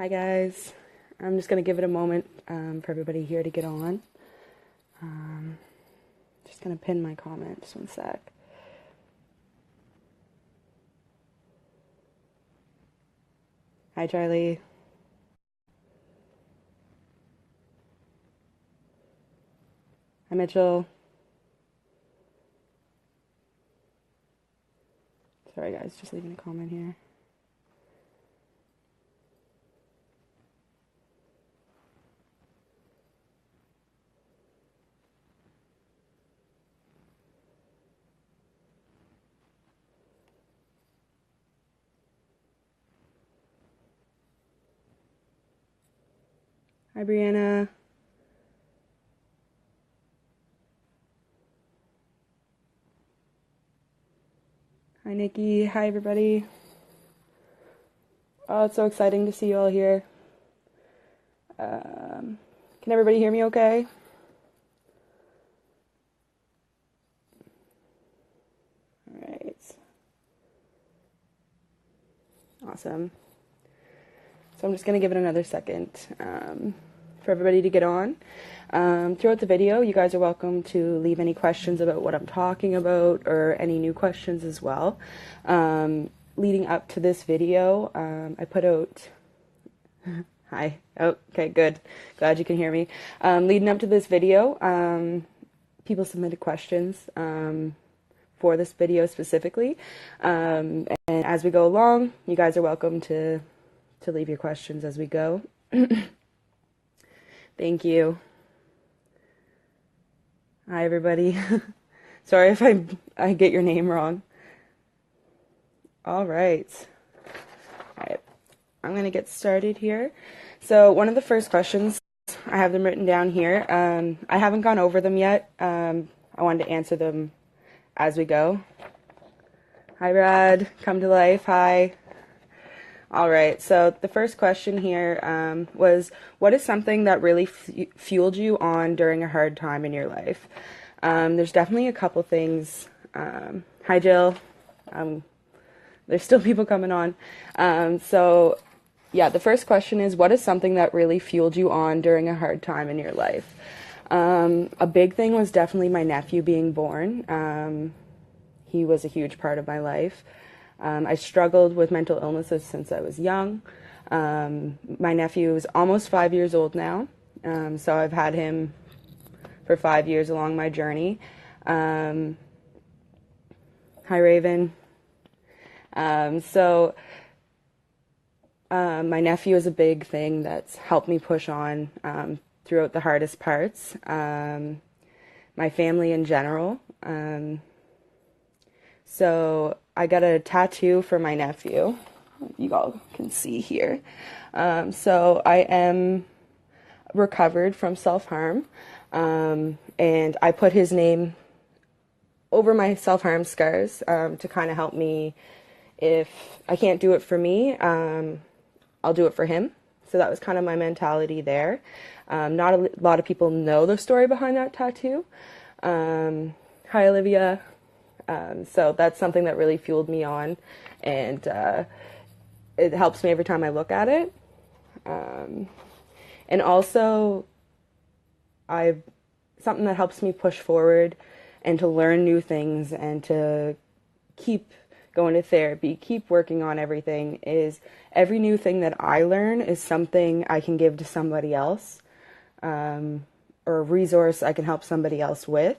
Hi guys, I'm just going to give it a moment for everybody here to get on. Just going to pin my comment, just one sec. Hi Charlie. Hi Mitchell. Sorry guys, just leaving a comment here. Hi Brianna. Hi Nikki. Hi everybody. Oh, it's so exciting to see you all here. Can everybody hear me okay? Alright. Awesome. So I'm just going to give it another second for everybody to get on. Throughout the video, you guys are welcome to leave any questions about what I'm talking about or any new questions as well. Leading up to this video, I put out... Hi. Oh, okay, good. Glad you can hear me. Leading up to this video, people submitted questions for this video specifically. And as we go along, you guys are welcome to leave your questions as we go. Thank you. Hi, everybody. Sorry if I get your name wrong. All right. All right. I'm going to get started here. So one of the first questions, I have them written down here. I haven't gone over them yet. I wanted to answer them as we go. Hi, Brad. Come to life. Hi. All right, so the first question here was, what is something that really fueled you on during a hard time in your life? There's definitely a couple things. Hi, Jill. There's still people coming on. So, yeah, the first question is, what is something that really fueled you on during a hard time in your life? A big thing was definitely my nephew being born. He was a huge part of my life. I struggled with mental illnesses since I was young. My nephew is almost 5 years old now, so I've had him for 5 years along my journey. Hi, Raven. So my nephew is a big thing that's helped me push on throughout the hardest parts. My family in general. So I got a tattoo for my nephew. You all can see here. So I am recovered from self-harm, and I put his name over my self-harm scars to kind of help me. If I can't do it for me, I'll do it for him. So that was kind of my mentality there. Not a lot of people know the story behind that tattoo. Hi, Olivia. So that's something that really fueled me on, and it helps me every time I look at it. And also, something that helps me push forward and to learn new things and to keep going to therapy, keep working on everything, is every new thing that I learn is something I can give to somebody else, or a resource I can help somebody else with.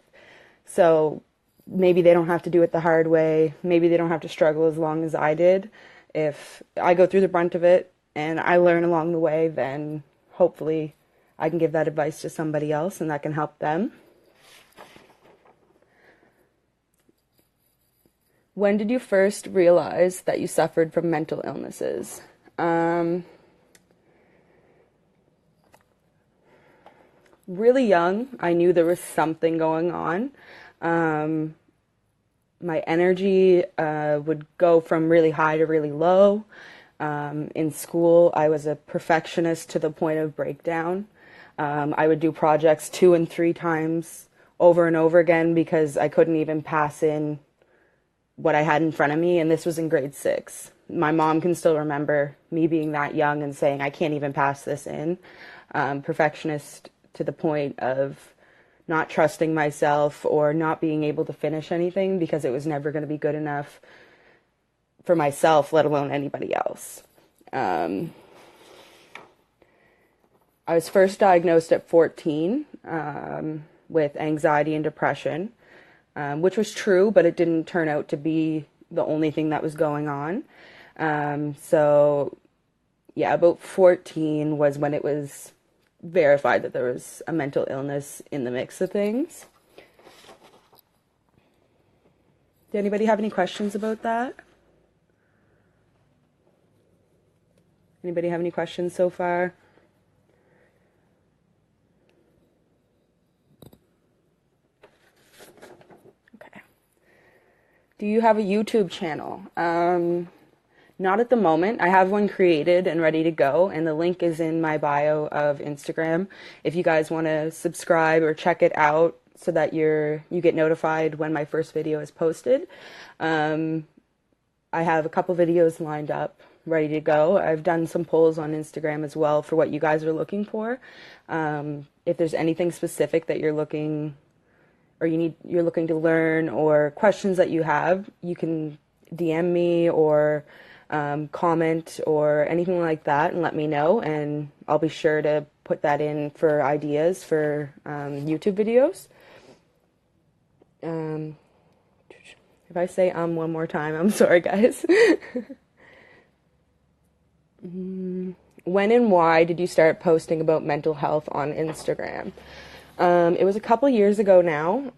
So maybe they don't have to do it the hard way. Maybe they don't have to struggle as long as I did. If I go through the brunt of it and I learn along the way, then hopefully I can give that advice to somebody else and that can help them. When did you first realize that you suffered from mental illnesses? Really young, I knew there was something going on. My energy would go from really high to really low. In school, I was a perfectionist to the point of breakdown. I would do projects 2 and 3 times over and over again because I couldn't even pass in what I had in front of me, and this was in grade 6. my mom can still remember me being that young and saying, I can't even pass this in. Perfectionist to the point of not trusting myself or not being able to finish anything because it was never going to be good enough for myself, let alone anybody else. I was first diagnosed at 14 with anxiety and depression, which was true, but it didn't turn out to be the only thing that was going on. So, yeah, about 14 was when it was verified that there was a mental illness in the mix of things. Did anybody have any questions about that? Anybody have any questions so far? Okay. Do you have a YouTube channel? Not at the moment. I have one created and ready to go, and the link is in my bio of Instagram. If you guys want to subscribe or check it out so that you get notified when my first video is posted. I have a couple videos lined up, ready to go. I've done some polls on Instagram as well for what you guys are looking for. If there's anything specific that you're looking to learn or questions that you have, you can DM me or comment or anything like that and let me know, and I'll be sure to put that in for ideas for YouTube videos. If I say one more time, I'm sorry, guys. When and why did you start posting about mental health on Instagram? It was a couple years ago now.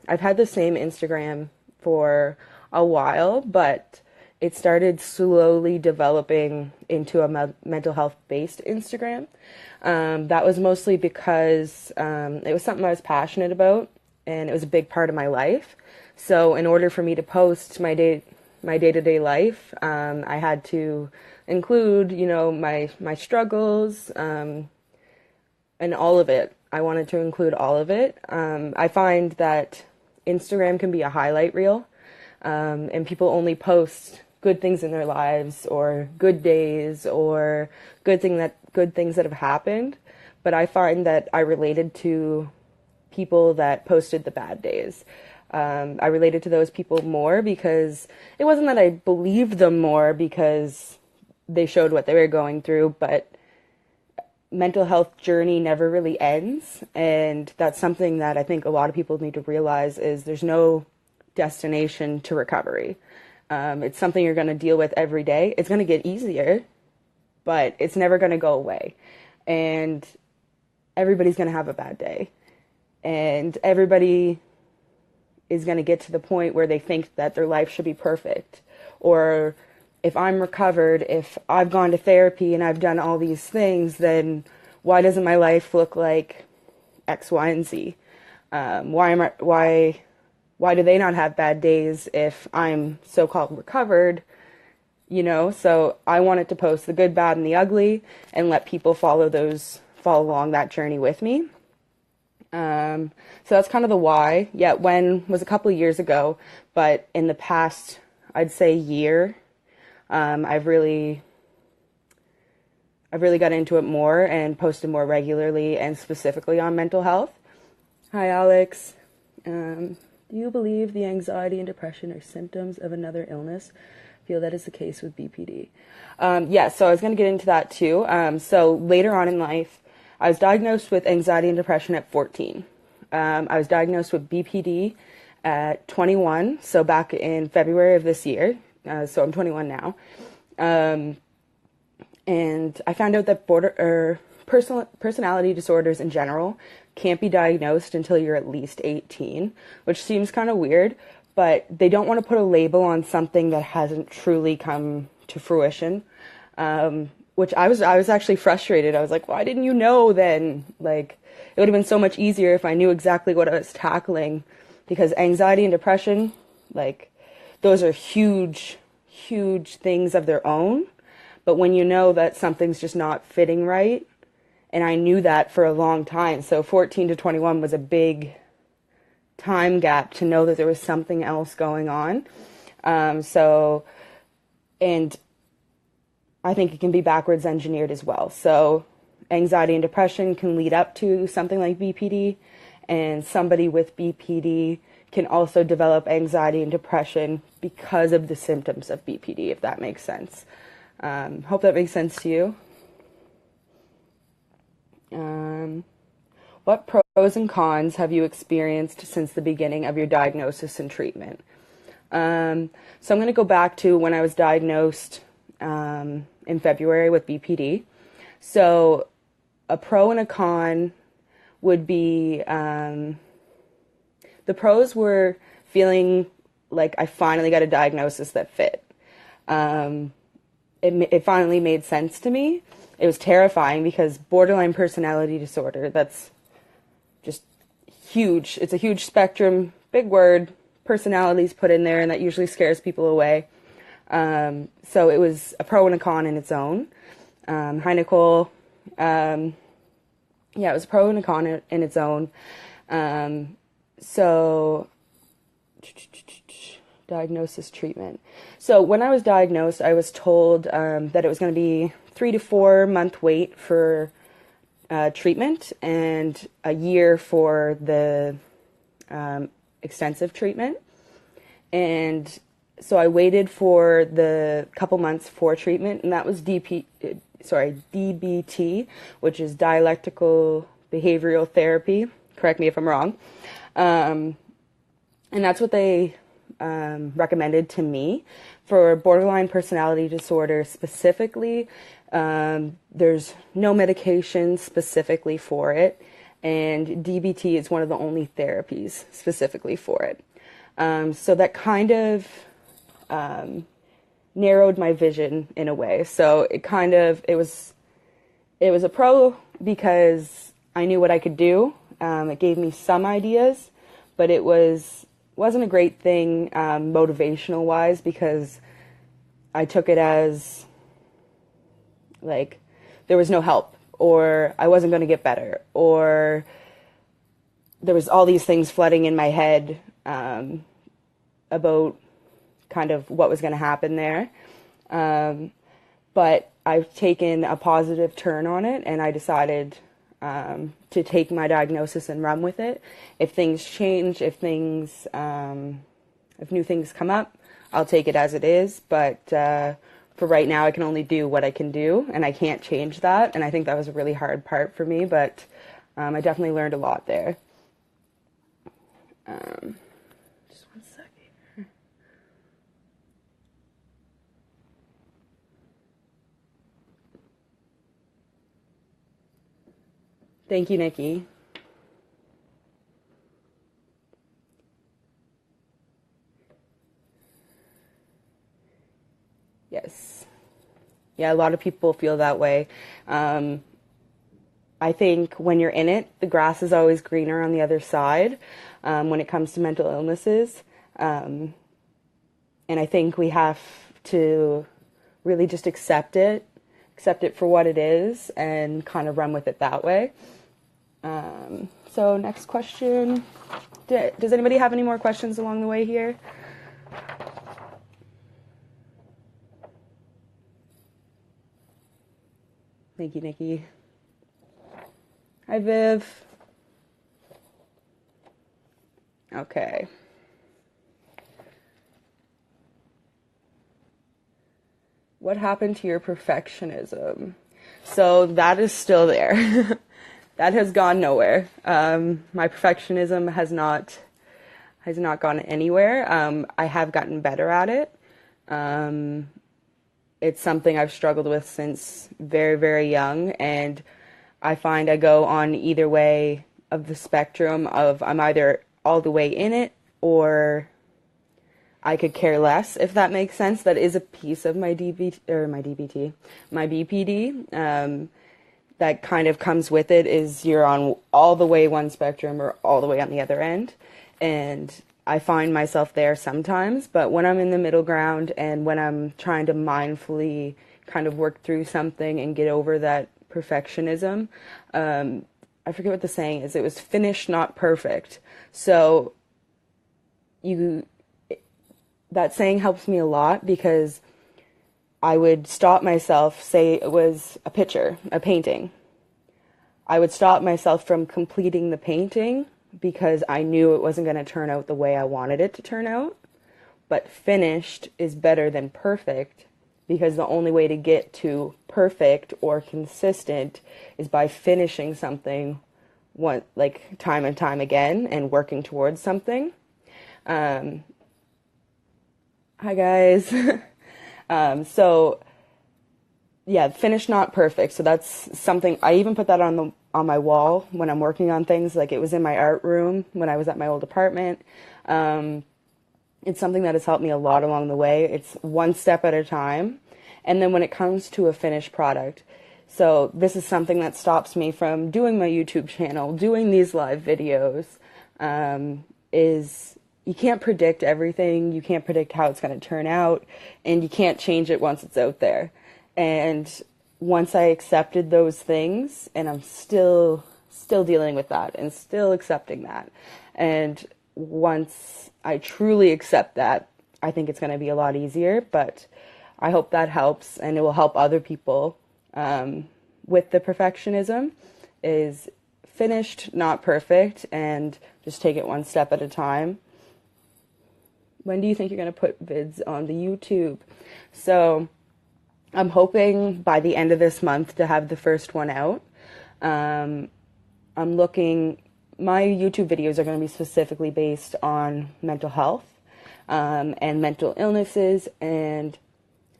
I've had the same Instagram for a while, but it started slowly developing into a mental health based Instagram. That was mostly because it was something I was passionate about and it was a big part of my life. So in order for me to post my day-to-day life, I had to include, my struggles and all of it. I wanted to include all of it. I find that Instagram can be a highlight reel, and people only post good things in their lives or good days or good things that have happened. But I find that I related to people that posted the bad days. I related to those people more because it wasn't that I believed them more because they showed what they were going through, but mental health journey never really ends. And that's something that I think a lot of people need to realize is there's no destination to recovery. It's something you're going to deal with every day. It's going to get easier, but it's never going to go away. And everybody's going to have a bad day. And everybody is going to get to the point where they think that their life should be perfect. Or if I'm recovered, if I've gone to therapy and I've done all these things, then why doesn't my life look like X, Y, and Z? Why do they not have bad days if I'm so-called recovered? So I wanted to post the good, bad, and the ugly and let people follow along that journey with me. So that's kind of the why. Yeah, when was a couple of years ago, but in the past, I'd say year, I've really got into it more and posted more regularly and specifically on mental health. Hi, Alex. Do you believe the anxiety and depression are symptoms of another illness? I feel that is the case with BPD. Yeah, so I was going to get into that too. So later on in life, I was diagnosed with anxiety and depression at 14. I was diagnosed with BPD at 21, so back in February of this year. So I'm 21 now. And I found out that personality disorders in general can't be diagnosed until you're at least 18, which seems kind of weird, but they don't want to put a label on something that hasn't truly come to fruition. Which I was actually frustrated. I was like, why didn't you know then? Like, it would have been so much easier if I knew exactly what I was tackling, because anxiety and depression, like, those are huge, huge things of their own. But when you know that something's just not fitting right, and I knew that for a long time. So 14 to 21 was a big time gap to know that there was something else going on. So And I think it can be backwards engineered as well. So anxiety and depression can lead up to something like BPD, and somebody with BPD can also develop anxiety and depression because of the symptoms of BPD, if that makes sense. Hope that makes sense to you. What pros and cons have you experienced since the beginning of your diagnosis and treatment? So I'm going to go back to when I was diagnosed in February with BPD. So a pro and a con would be, the pros were feeling like I finally got a diagnosis that fit. It finally made sense to me. It was terrifying because borderline personality disorder, that's just huge. It's a huge spectrum, big word, personalities put in there, and that usually scares people away. So it was a pro and a con in its own. Hi, Nicole. Yeah, it was a pro and a con in its own. So, diagnosis, treatment. So when I was diagnosed, I was told that it was going to be 3 to 4 month wait for treatment and a year for the extensive treatment. And so I waited for the couple months for treatment, and that was DBT, which is dialectical behavioral therapy. Correct me if I'm wrong. And that's what they recommended to me. For borderline personality disorder specifically, there's no medication specifically for it, and DBT is one of the only therapies specifically for it. So that kind of narrowed my vision in a way. So it was a pro because I knew what I could do. It gave me some ideas, but it wasn't a great thing motivational wise, because I took it as like there was no help, or I wasn't going to get better, or there was all these things flooding in my head about kind of what was going to happen there. But I've taken a positive turn on it, and I decided to take my diagnosis and run with it. If things change, if new things come up, I'll take it as it is. But for right now, I can only do what I can do, and I can't change that. And I think that was a really hard part for me, but I definitely learned a lot there. Just one second. Thank you, Nikki. Yes. Yeah, a lot of people feel that way. I think when you're in it, the grass is always greener on the other side when it comes to mental illnesses. And I think we have to really just accept it for what it is, and kind of run with it that way. So next question. Does anybody have any more questions along the way here? Thank you, Nikki. Hi, Viv. Okay. What happened to your perfectionism? So that is still there. That has gone nowhere. My perfectionism has not gone anywhere. I have gotten better at it. It's something I've struggled with since very, very young, and I find I go on either way of the spectrum of I'm either all the way in it, or I could care less, if that makes sense. That is a piece of my BPD. That kind of comes with it, is you're on all the way one spectrum or all the way on the other end. And I find myself there sometimes, but when I'm in the middle ground and when I'm trying to mindfully kind of work through something and get over that perfectionism, I forget what the saying is. It was finished, not perfect. So that saying helps me a lot, because I would stop myself, say it was a picture, a painting. I would stop myself from completing the painting because I knew it wasn't going to turn out the way I wanted it to turn out. But finished is better than perfect, because the only way to get to perfect or consistent is by finishing something like time and time again and working towards something. Hi guys. So yeah, finished not perfect. So that's something I even put that on my wall when I'm working on things. Like, it was in my art room when I was at my old apartment. It's something that has helped me a lot along the way. It's one step at a time. And then when it comes to a finished product, so this is something that stops me from doing my YouTube channel, doing these live videos, is you can't predict everything. You can't predict how it's going to turn out, and you can't change it once it's out there. And once I accepted those things, and I'm still dealing with that and still accepting that. And once I truly accept that, I think it's going to be a lot easier. But I hope that helps, and it will help other people with the perfectionism. Is finished, not perfect, and just take it one step at a time. When do you think you're going to put vids on the YouTube? So I'm hoping by the end of this month to have the first one out. I'm looking, my YouTube videos are going to be specifically based on mental health and mental illnesses and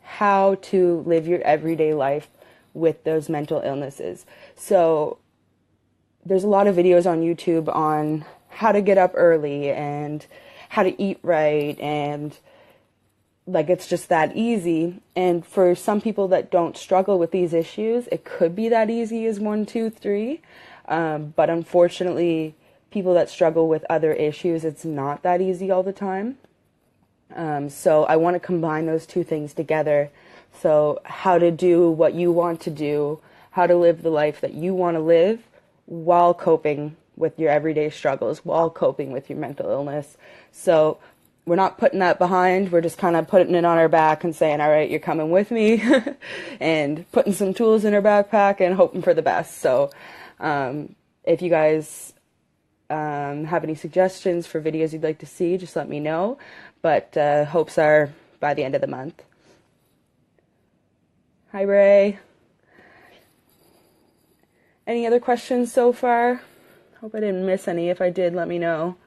how to live your everyday life with those mental illnesses. So there's a lot of videos on YouTube on how to get up early and how to eat right, and like, it's just that easy. And for some people that don't struggle with these issues, it could be that easy as 1, 2, 3. But unfortunately, people that struggle with other issues, it's not that easy all the time. So I want to combine those two things together. So how to do what you want to do, how to live the life that you want to live while coping with your everyday struggles, while coping with your mental illness. So we're not putting that behind. We're just kind of putting it on our back and saying, all right, you're coming with me, and putting some tools in our backpack and hoping for the best. So if you guys have any suggestions for videos you'd like to see, just let me know. But hopes are by the end of the month. Hi, Ray. Any other questions so far? Hope I didn't miss any. If I did, let me know.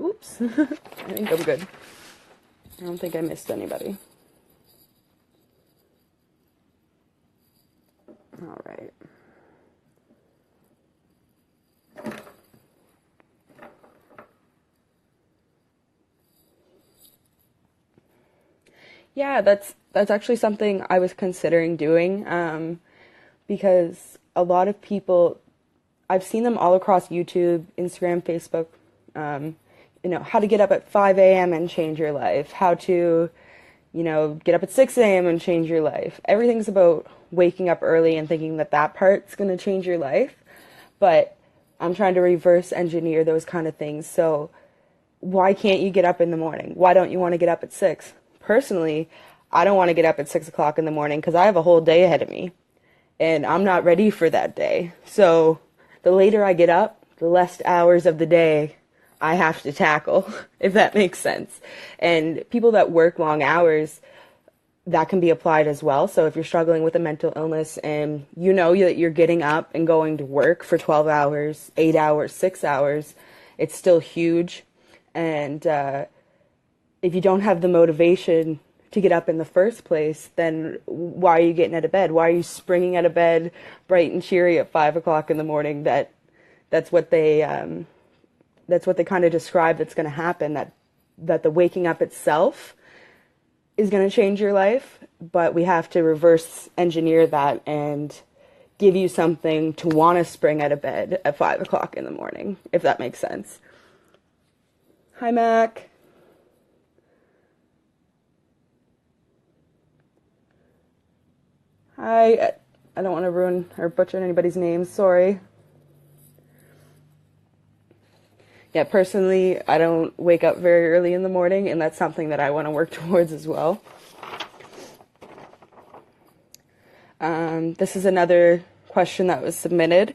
Oops. I think I'm good. I don't think I missed anybody. All right. Yeah, that's actually something I was considering doing, because a lot of people, I've seen them all across YouTube, Instagram, Facebook, how to get up at 5 a.m. and change your life, how to, get up at 6 a.m. and change your life. Everything's about waking up early and thinking that part's going to change your life. But I'm trying to reverse engineer those kind of things. So why can't you get up in the morning? Why don't you want to get up at 6? Personally, I don't want to get up at 6 o'clock in the morning because I have a whole day ahead of me. And I'm not ready for that day. So the later I get up, the less hours of the day I have to tackle, if that makes sense. And people that work long hours, that can be applied as well. So if you're struggling with a mental illness and you know that you're getting up and going to work for 12 hours, 8 hours, 6 hours, it's still huge. And if you don't have the motivation to get up in the first place, then why are you getting out of bed? Why are you springing out of bed bright and cheery at 5 o'clock in the morning? That's what they kind of describe that's going to happen, that the waking up itself is going to change your life, but we have to reverse engineer that and give you something to want to spring out of bed at 5 o'clock in the morning, if that makes sense. Hi, Mac. I don't want to ruin or butcher anybody's name, sorry. Yeah, personally, I don't wake up very early in the morning, and that's something that I want to work towards as well. This is another question that was submitted.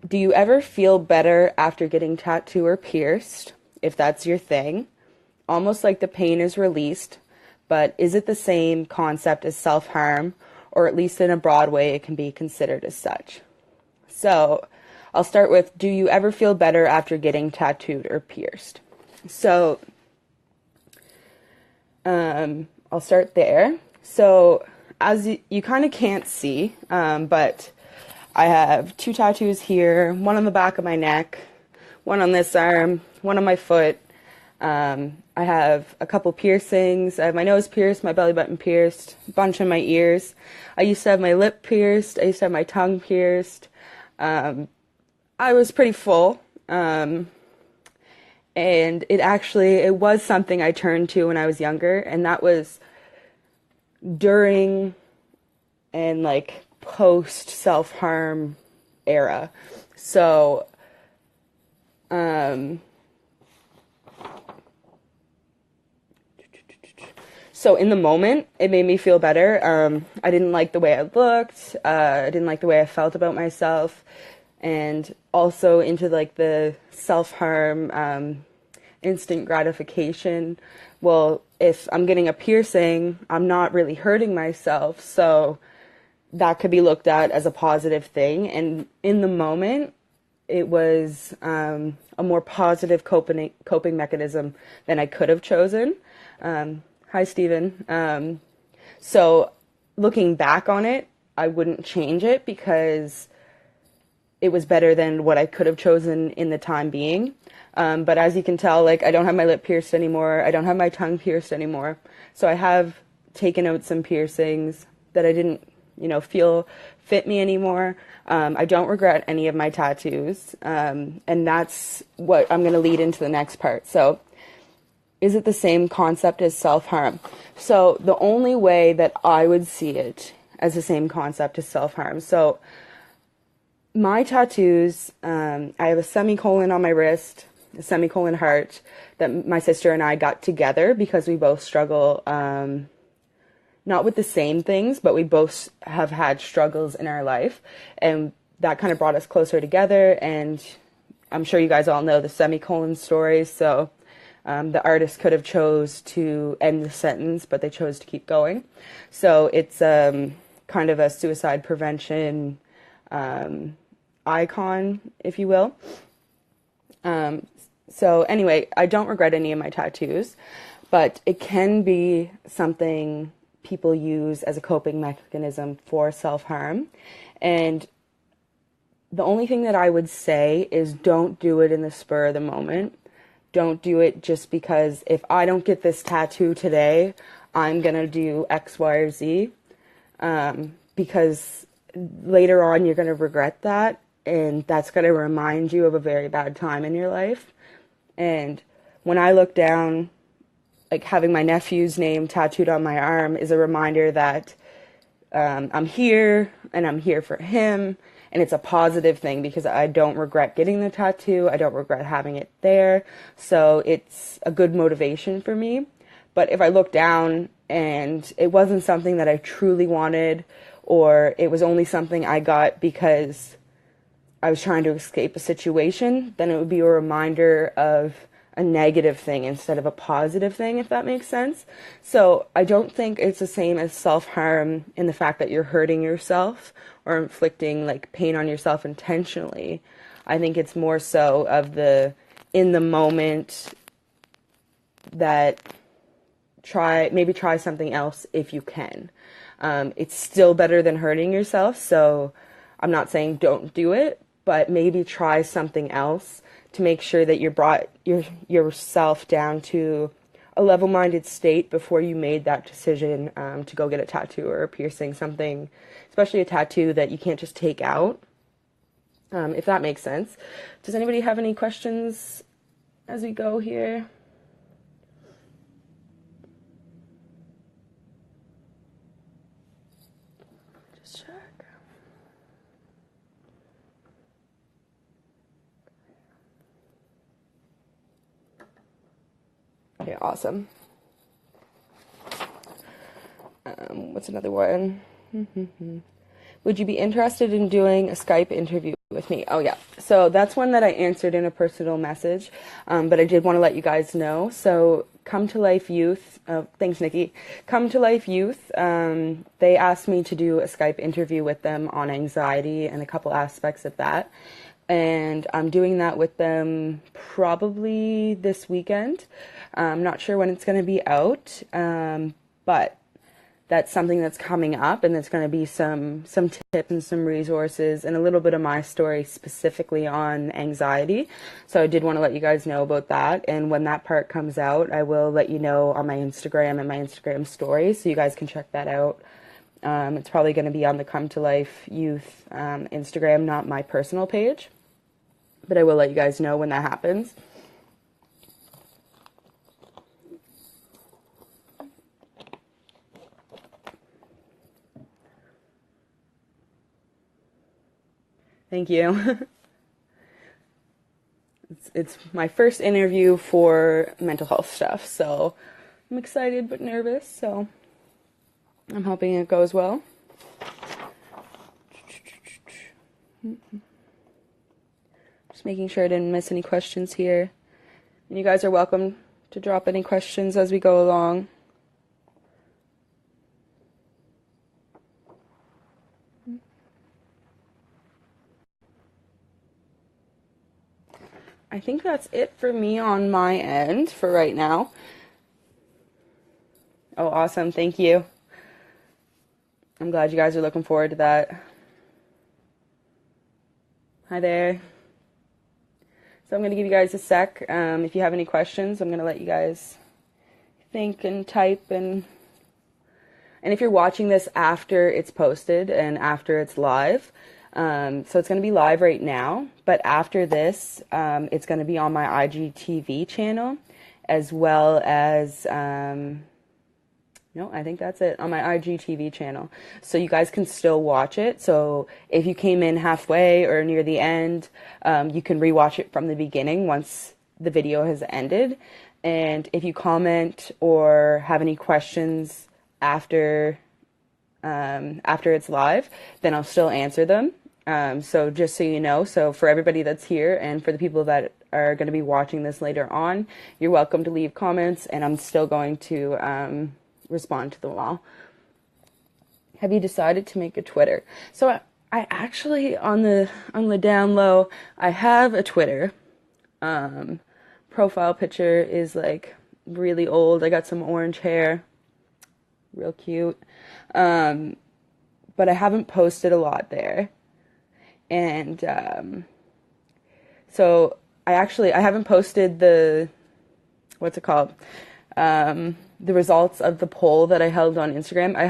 Do you ever feel better after getting tattooed or pierced, if that's your thing? Almost like the pain is released, but is it the same concept as self-harm, or at least in a broad way it can be considered as such? So I'll start with, do you ever feel better after getting tattooed or pierced? So I'll start there. So as you kind of can't see, but I have 2 tattoos here, one on the back of my neck, one on this arm, one on my foot. I have a couple piercings. I have my nose pierced, my belly button pierced, a bunch in my ears. I used to have my lip pierced. I used to have my tongue pierced. I was pretty full. And it was something I turned to when I was younger, and that was during and like post self-harm era. So so in the moment, it made me feel better. I didn't like the way I looked. I didn't like the way I felt about myself, and also into like the self-harm, instant gratification. Well, if I'm getting a piercing, I'm not really hurting myself, so that could be looked at as a positive thing. And in the moment, it was a more positive coping mechanism than I could have chosen. Hi, Stephen. So looking back on it, I wouldn't change it because it was better than what I could have chosen in the time being. But as you can tell, like, I don't have my lip pierced anymore. I don't have my tongue pierced anymore. So I have taken out some piercings that I didn't, feel fit me anymore. I don't regret any of my tattoos. And that's what I'm going to lead into the next part. So is it the same concept as self-harm? So the only way that I would see it as the same concept as self-harm. So my tattoos, I have a semicolon on my wrist, a semicolon heart, that my sister and I got together because we both struggle, not with the same things, but we both have had struggles in our life. And that kind of brought us closer together. And I'm sure you guys all know the semicolon story. So the artist could have chose to end the sentence, but they chose to keep going. So it's kind of a suicide prevention icon, if you will. So anyway, I don't regret any of my tattoos, but it can be something people use as a coping mechanism for self-harm. And the only thing that I would say is don't do it in the spur of the moment. Don't do it just because if I don't get this tattoo today, I'm going to do X, Y, or Z. Because later on, you're going to regret that. And that's going to remind you of a very bad time in your life. And when I look down, like having my nephew's name tattooed on my arm is a reminder that I'm here and I'm here for him. And it's a positive thing because I don't regret getting the tattoo. I don't regret having it there. So it's a good motivation for me. But if I look down and it wasn't something that I truly wanted, or it was only something I got because I was trying to escape a situation, then it would be a reminder of a negative thing instead of a positive thing, if that makes sense. So I don't think it's the same as self-harm in the fact that you're hurting yourself or inflicting like pain on yourself intentionally. I think it's more so of the in the moment that maybe try something else if you can. It's still better than hurting yourself, so I'm not saying don't do it, but maybe try something else to make sure that you brought yourself down to a level-minded state before you made that decision to go get a tattoo or a piercing, something, especially a tattoo that you can't just take out, if that makes sense. Does anybody have any questions as we go here? Let's check. Okay, awesome. What's another one? Would you be interested in doing a Skype interview with me? Oh, yeah. So that's one that I answered in a personal message, but I did want to let you guys know. So Come to Life Youth, thanks, Nikki. Come to Life Youth, they asked me to do a Skype interview with them on anxiety and a couple aspects of that. And I'm doing that with them probably this weekend. I'm not sure when it's going to be out, but that's something that's coming up, and there's going to be some tips and some resources and a little bit of my story specifically on anxiety. So I did want to let you guys know about that, and when that part comes out, I will let you know on my Instagram and my Instagram story, so you guys can check that out. It's probably going to be on the Come to Life Youth Instagram, not my personal page, but I will let you guys know when that happens. Thank you. It's my first interview for mental health stuff, so I'm excited but nervous, so I'm hoping it goes well. Just making sure I didn't miss any questions here. And you guys are welcome to drop any questions as we go along. I think that's it for me on my end for right now. Oh, awesome. Thank you. I'm glad you guys are looking forward to that. Hi there. So I'm going to give you guys a sec. If you have any questions, I'm going to let you guys think and type. And if you're watching this after it's posted and after it's live, so it's going to be live right now, but after this, it's going to be on my IGTV channel, as well as, no, I think that's it, on my IGTV channel. So you guys can still watch it. So if you came in halfway or near the end, you can rewatch it from the beginning once the video has ended. And if you comment or have any questions after it's live, then I'll still answer them. So just so you know, so for everybody that's here and for the people that are going to be watching this later on, you're welcome to leave comments, and I'm still going to respond to them all. Have you decided to make a Twitter? So I actually, on the down low, I have a Twitter. Profile picture is like really old. I got some orange hair, real cute. But I haven't posted a lot there. And so I haven't posted the, what's it called? The results of the poll that I held on Instagram. I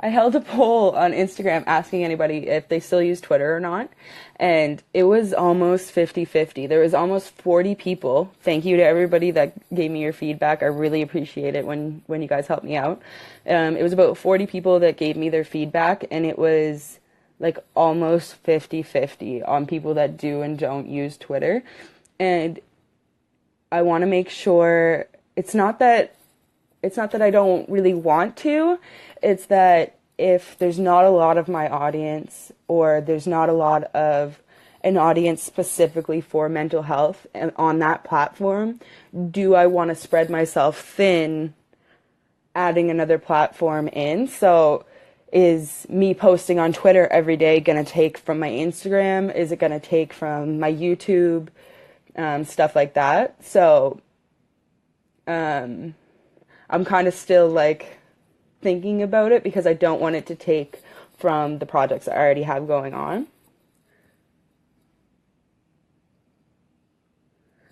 held a poll on Instagram asking anybody if they still use Twitter or not, and it was almost 50-50. There was almost 40 people. Thank you to everybody that gave me your feedback. I really appreciate it when you guys help me out. It was about 40 people that gave me their feedback, and it was like almost 50-50 on people that do and don't use Twitter. And I want to make sure it's not that I don't really want to, it's that if there's not a lot of my audience, or there's not a lot of an audience specifically for mental health and on that platform, do I want to spread myself thin adding another platform in? So is me posting on Twitter every day going to take from my Instagram? Is it going to take from my YouTube? Stuff like that. So I'm kind of still like thinking about it, because I don't want it to take from the projects I already have going on.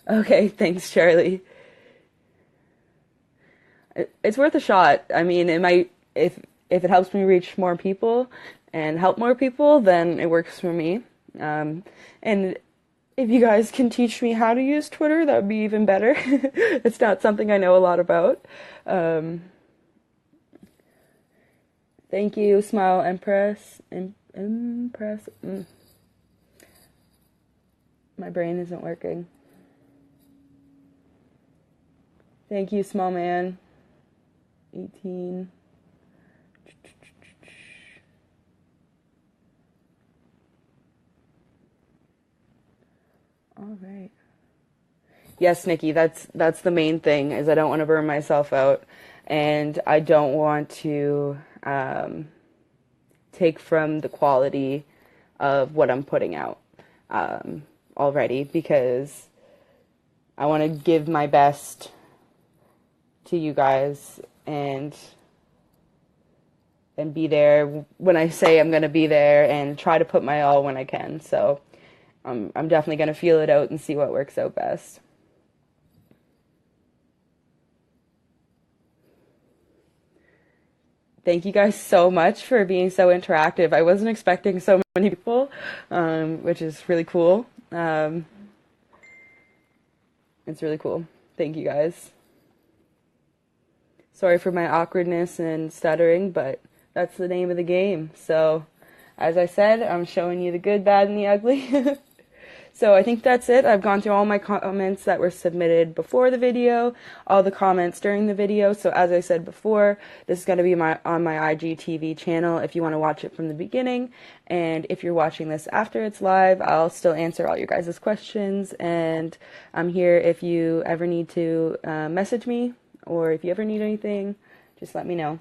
Okay, thanks, Charlie. It's worth a shot. I mean, it might, if it helps me reach more people and help more people, then it works for me. And if you guys can teach me how to use Twitter, that would be even better. It's not something I know a lot about. Thank you, Smile Empress. Impress. My brain isn't working. Thank you, Small Man. 18. All right. Yes, Nikki, that's the main thing, is I don't want to burn myself out, and I don't want to take from the quality of what I'm putting out already, because I want to give my best to you guys and be there when I say I'm going to be there, and try to put my all when I can. So I'm definitely going to feel it out and see what works out best. Thank you guys so much for being so interactive. I wasn't expecting so many people, which is really cool. It's really cool. Thank you guys. Sorry for my awkwardness and stuttering, but that's the name of the game. So, as I said, I'm showing you the good, bad, and the ugly. So I think that's it. I've gone through all my comments that were submitted before the video, all the comments during the video. So as I said before, this is going to be on my IGTV channel if you want to watch it from the beginning. And if you're watching this after it's live, I'll still answer all your guys' questions. And I'm here if you ever need to message me, or if you ever need anything, just let me know.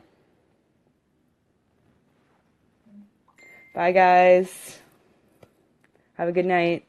Bye, guys. Have a good night.